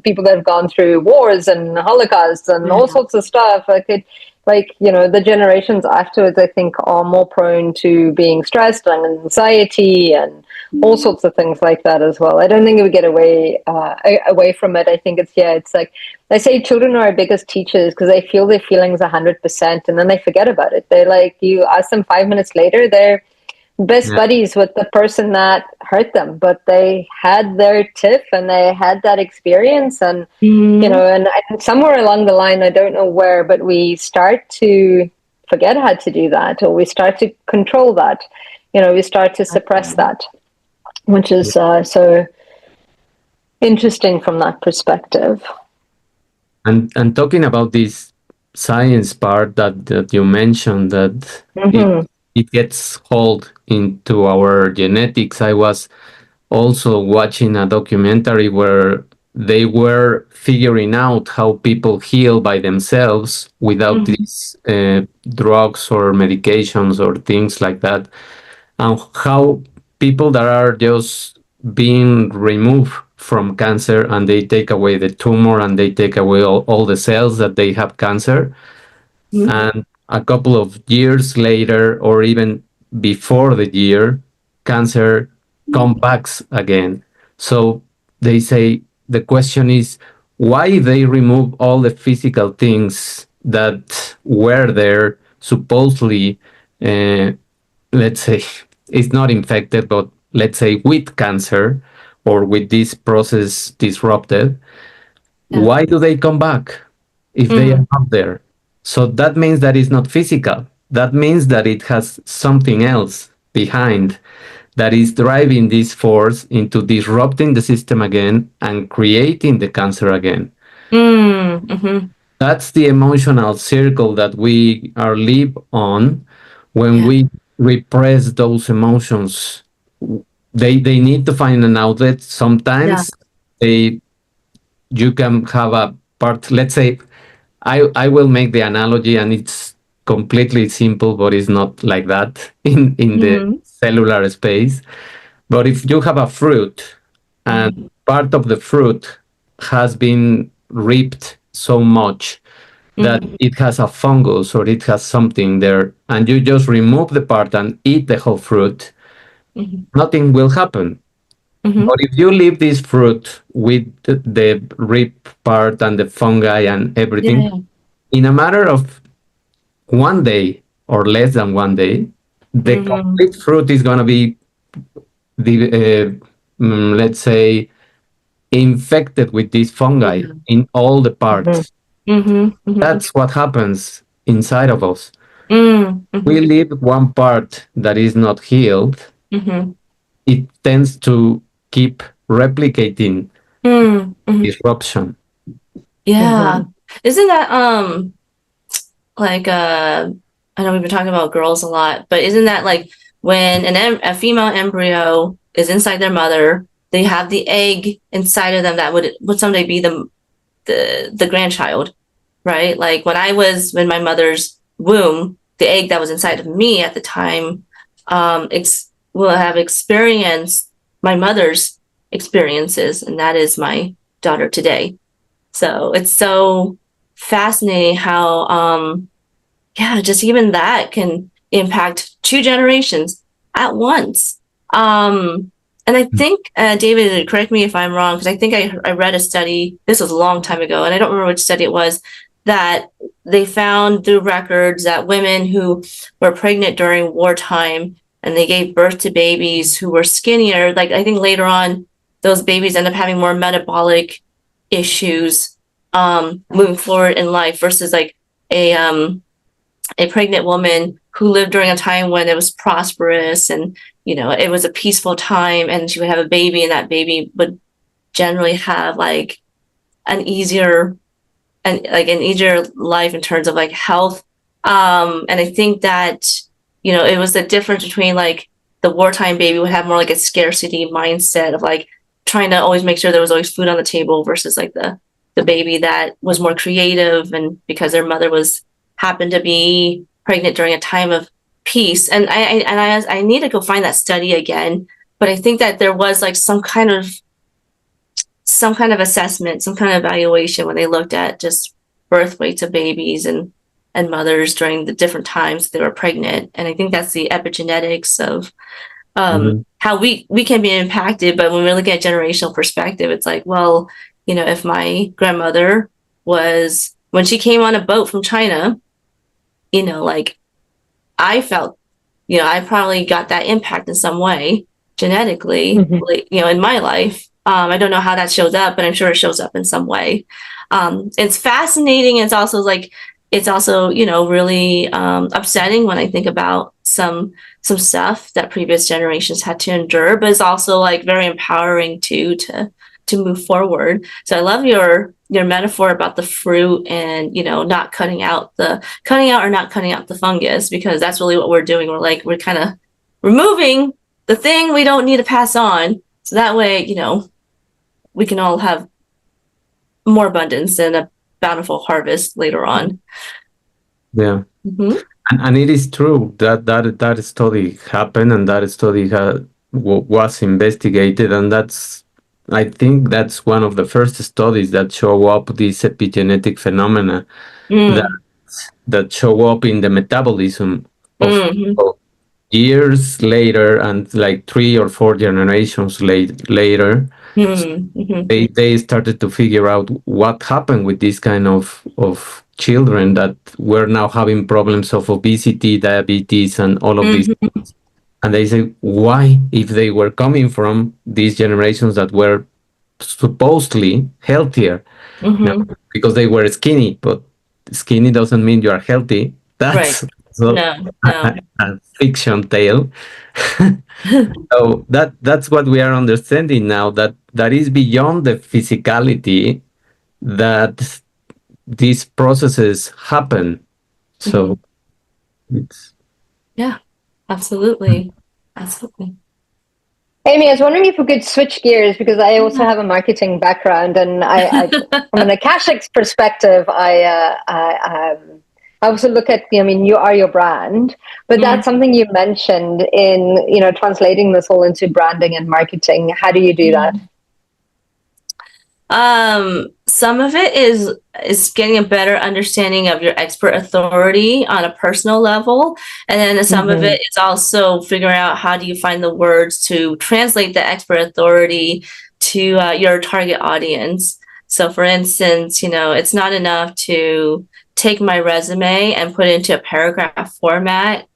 people that have gone through wars and Holocausts and all Yeah. sorts of stuff. The generations afterwards, I think, are more prone to being stressed and anxiety and all sorts of things like that as well. I don't think we get away from it. I think it's like I say children are our biggest teachers because they feel their feelings 100% and then they forget about it. They're like, you ask them 5 minutes later, they're best Yeah. buddies with the person that hurt them, but they had their tiff and they had that experience. And, Mhm. and somewhere along the line, I don't know where, but we start to forget how to do that, or we start to control that. We start to suppress that, which is so interesting from that perspective. And talking about this science part that you mentioned, that it Mm-hmm. it gets hold into our genetics. I was also watching a documentary where they were figuring out how people heal by themselves without Mhm. these drugs or medications or things like that, and how people that are just being removed from cancer and they take away the tumor and they take away all the cells that they have cancer, Mhm. and a couple of years later or even before the year, cancer comes back again. So they say the question is why they remove all the physical things that were there supposedly, uh, let's say it's not infected, but let's say with cancer or with this process disrupted, Yeah. why do they come back if they are Mhm. not there? So that means that it's not physical. That means that it has something else behind that is driving this force into disrupting the system again and creating the cancer again. Mm. Mhm. That's the emotional circle that we are live on when Yeah. we repress those emotions. They need to find an outlet. Yeah. Sometimes they you can have a part, let's say, I will make the analogy and it's completely simple, but it's not like that in the Mhm. cellular space. But if you have a fruit and Mhm. part of the fruit has been ripped so much that Mhm. it has a fungus or it has something there, and you just remove the part and eat the whole fruit, Mhm. nothing will happen. Mhm. But if you leave this fruit with the rib part and the fungi and Yeah. everything, Yeah. in a matter of one day or less than one day, the Mhm. complete fruit is going to be, let's say, infected with this fungi Yeah. in all the Mm-hmm. parts. Mhm. Mhm. That's what happens inside of us. Mm. We Mhm. leave one part that is not healed, Mhm. it tends to keep replicating Mm. Mhm. disruption. Yeah. Mm-hmm. Isn't that like I know we've been talking about girls a lot, but isn't that like when a female embryo is inside their mother, they have the egg inside of them that would someday be the grandchild, right? Like when I was in my mother's womb, the egg that was inside of me at the time will have experienced my mother's experiences, and that is my daughter today. So it's so fascinating how yeah, just even that can impact two generations at once. And I think, David, correct me if I'm wrong, because I think I read a study, this was a long time ago, and I don't remember which study it was, that they found through records that women who were pregnant during wartime and they gave birth to babies who were skinnier, like I think later on, those babies end up having more metabolic issues moving forward in life versus like a a pregnant woman who lived during a time when it was prosperous and it was a peaceful time, and she would have a baby and that baby would generally have like an easier an easier life in terms of like health. And I think that it was the difference between like the wartime baby would have more like a scarcity mindset of like trying to always make sure there was always food on the table versus like the baby that was more creative and because their mother happened to be pregnant during a time of peace. And I need to go find that study again, but I think that there was like some kind of assessment, some kind of evaluation when they looked at just birth weights of babies and mothers during the different times they were pregnant. And I think that's the epigenetics of how we can be impacted. But when we look at generational perspective, it's like, well, you know, if my grandmother when she came on a boat from China, you know, like I felt, you know, I probably got that impact in some way genetically, like, you know, in my life. I don't know how that shows up, but I'm sure it shows up in some way. It's fascinating. It's also, you know, really upsetting when I think about some stuff that previous generations had to endure, but it's also like very empowering too to move forward. So I love your metaphor about the fruit and, you know, not cutting out or not cutting out the fungus, because that's really what we're doing. We're kind of removing the thing we don't need to pass on. So that way, you know, we can all have more abundance and a bountiful harvest later on. Yeah. And it is true that study happened, and that study was investigated, and I think that's one of the first studies that show up these epigenetic phenomena that show up in the metabolism of years later, and like 3 or 4 generations later. They started to figure out what happened with this kind of children that were now having problems of obesity, diabetes, and all of these things. And they say, why, if they were coming from these generations that were supposedly healthier, because they were skinny, but skinny doesn't mean you are healthy. That's a fiction tale. So that's what we are understanding now, that is beyond the physicality that these processes happen. So it's absolutely. Amy, I was wondering if we could switch gears, because I also have a marketing background, and I from an Akashics perspective, I also look at, I mean, you are your brand, but that's something you mentioned in, you know, translating this all into branding and marketing. How do you do that? Some of it is getting a better understanding of your expert authority on a personal level. And then some of it is also figuring out how do you find the words to translate the expert authority to your target audience. So for instance, you know, it's not enough to take my resume and put it into a paragraph format.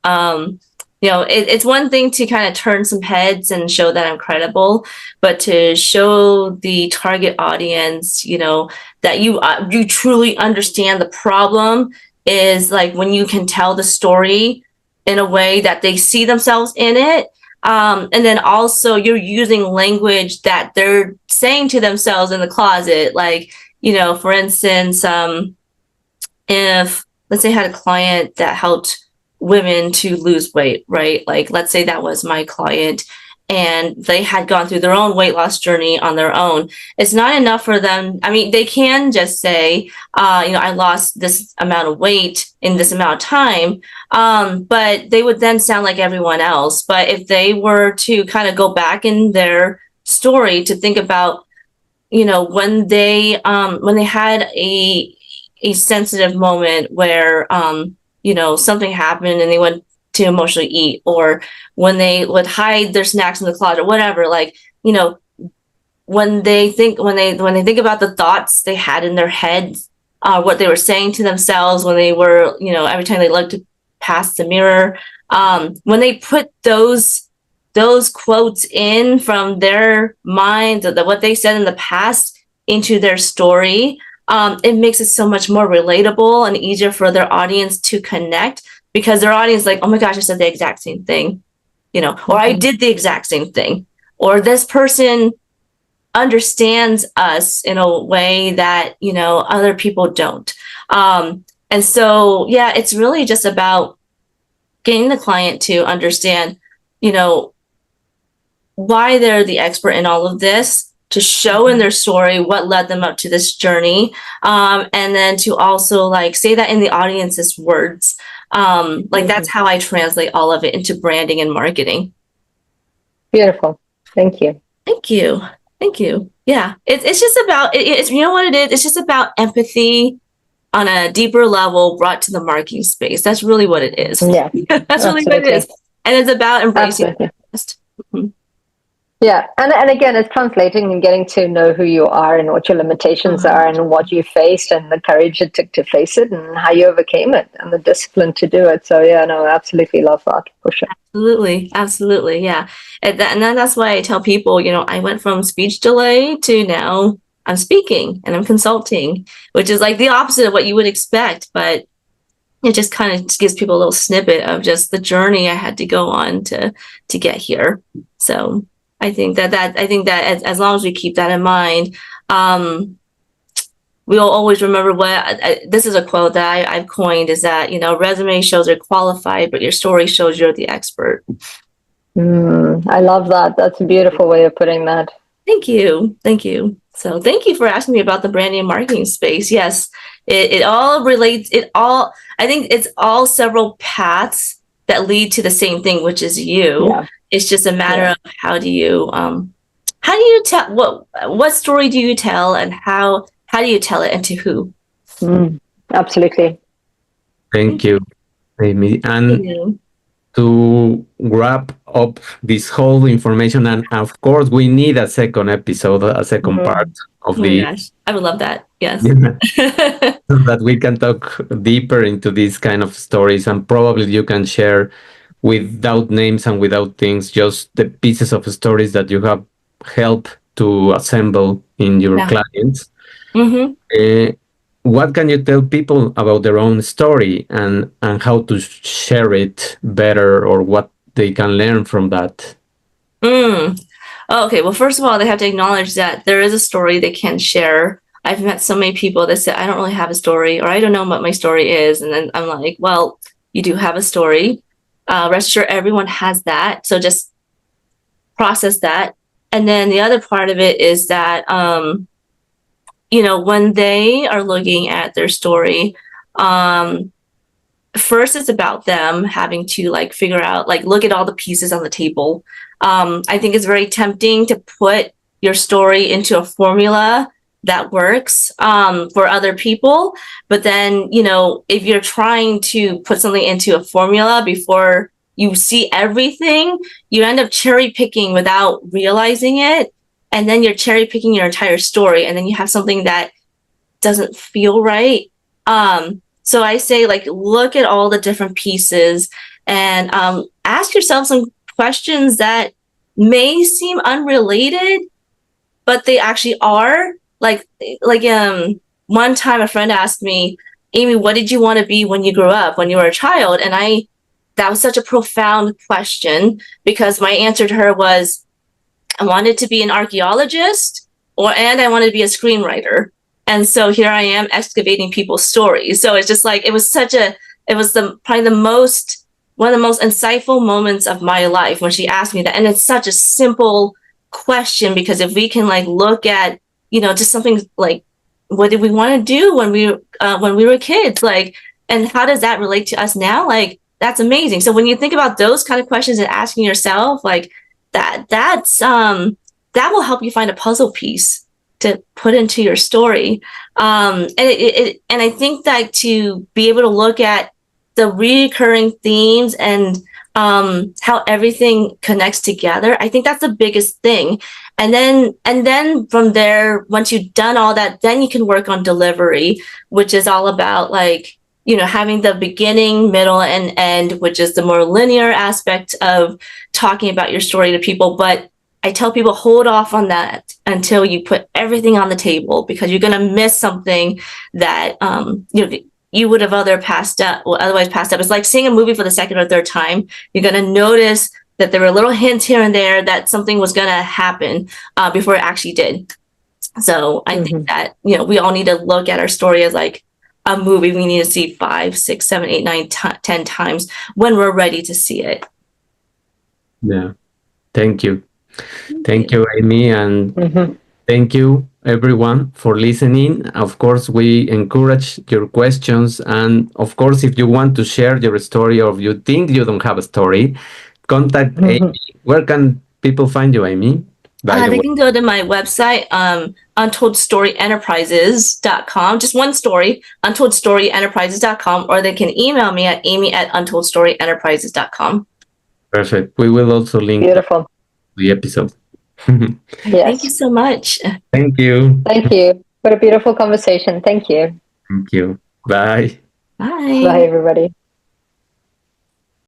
You know, it's one thing to kind of turn some heads and show that I'm credible, but to show the target audience, you know, that you truly understand the problem is like when you can tell the story in a way that they see themselves in it. And then also you're using language that they're saying to themselves in the closet. Like, you know, for instance, if let's say I had a client that helped women to lose weight, right? Like, let's say that was my client and they had gone through their own weight loss journey on their own. It's not enough for them. I mean, they can just say, you know, I lost this amount of weight in this amount of time. But they would then sound like everyone else. But if they were to kind of go back in their story to think about, you know, when they had a sensitive moment where, you know, something happened and they went to emotionally eat, or when they would hide their snacks in the closet or whatever, like, you know, when they think about the thoughts they had in their heads, what they were saying to themselves when they were, you know, every time they looked past the mirror, when they put those quotes in from their mind, what they said in the past into their story, it makes it so much more relatable and easier for their audience to connect, because their audience is like, oh my gosh, I said the exact same thing, you know, or I did the exact same thing, or this person understands us in a way that, you know, other people don't. And so, yeah, it's really just about getting the client to understand, you know, why they're the expert in all of this, to show in their story what led them up to this journey, and then to also like say that in the audience's words. Like that's how I translate all of it into branding and marketing. Beautiful. Thank you. Thank you. Thank you. Yeah, it's just about it's you know what it is. It's just about empathy on a deeper level brought to the marketing space. That's really what it is. Yeah, that's really what it is, and it's about embracing the best. Yeah, and again, it's translating and getting to know who you are and what your limitations are and what you faced and the courage it took to face it and how you overcame it and the discipline to do it. So yeah, no, I absolutely love that for sure. Absolutely, yeah. And then that's why I tell people, you know, I went from speech delay to now I'm speaking and I'm consulting, which is like the opposite of what you would expect, but it just kind of gives people a little snippet of just the journey I had to go on to get here. So I think that as long as we keep that in mind, we'll always remember what this is a quote that I've coined, is that, you know, resume shows you're qualified, but your story shows you're the expert. I love that. That's a beautiful way of putting that. Thank you. So thank you for asking me about the branding and marketing space. Yes, it all relates. I think it's all several paths that lead to the same thing, which is you. Yeah. It's just a matter of how do you tell what story do you tell, and how do you tell it, and to who? Absolutely. Thank you, Amy. And to wrap up this whole information, and of course we need a second episode, a second part of the. Gosh, I would love that. Yes. So that we can talk deeper into these kind of stories, and probably you can share, without names and without things, just the pieces of stories that you have helped to assemble in your clients. What can you tell people about their own story and how to share it better, or what they can learn from that? Okay, well, first of all, they have to acknowledge that there is a story they can share. I've met so many people that say, I don't really have a story, or I don't know what my story is. And then I'm like, well, you do have a story. Rest assured, everyone has that. So just process that. And then the other part of it is that, you know, when they are looking at their story, first it's about them having to like figure out, like, look at all the pieces on the table. I think it's very tempting to put your story into a formula that works for other people. But then, you know, if you're trying to put something into a formula before you see everything, you end up cherry picking without realizing it. And then you're cherry picking your entire story, and then you have something that doesn't feel right. So I say, like, look at all the different pieces and ask yourself some questions that may seem unrelated, but they actually are. Like one time a friend asked me, Amy, what did you want to be when you grew up, when you were a child? And that was such a profound question, because my answer to her was, I wanted to be an archaeologist, and I wanted to be a screenwriter. And so here I am excavating people's stories. So it's just like, it was probably one of the most insightful moments of my life when she asked me that. And it's such a simple question, because if we can like look at, you know, just something like, what did we want to do when we were kids? Like, and how does that relate to us now? Like, that's amazing. So when you think about those kind of questions and asking yourself like that will help you find a puzzle piece to put into your story. And I think that to be able to look at the recurring themes and how everything connects together, I think that's the biggest thing. And then from there, once you've done all that, then you can work on delivery, which is all about like, you know, having the beginning, middle, and end, which is the more linear aspect of talking about your story to people. But I tell people, hold off on that until you put everything on the table, because you're going to miss something that you would have otherwise passed up. It's like seeing a movie for the second or third time. You're going to notice that there were little hints here and there that something was going to happen before it actually did. So I think that, you know, we all need to look at our story as like a movie we need to see 5, 6, 7, 8, 9, 10 times when we're ready to see it. Yeah. Thank you. Thank you, Amy, and thank you everyone for listening. Of course, we encourage your questions, and of course, if you want to share your story or if you think you don't have a story, contact Amy. Where can people find you, Amy? By the They way, can go to my website, untoldstory.enterprises.com. Just one story, untoldstory.enterprises.com, or they can email me at amy@untoldstory.enterprises.com. perfect. We will also link Beautiful. the episode. Yes. Thank you so much. Thank you. Thank you. What a beautiful conversation. Thank you. Thank you. Bye. Bye. Bye, everybody.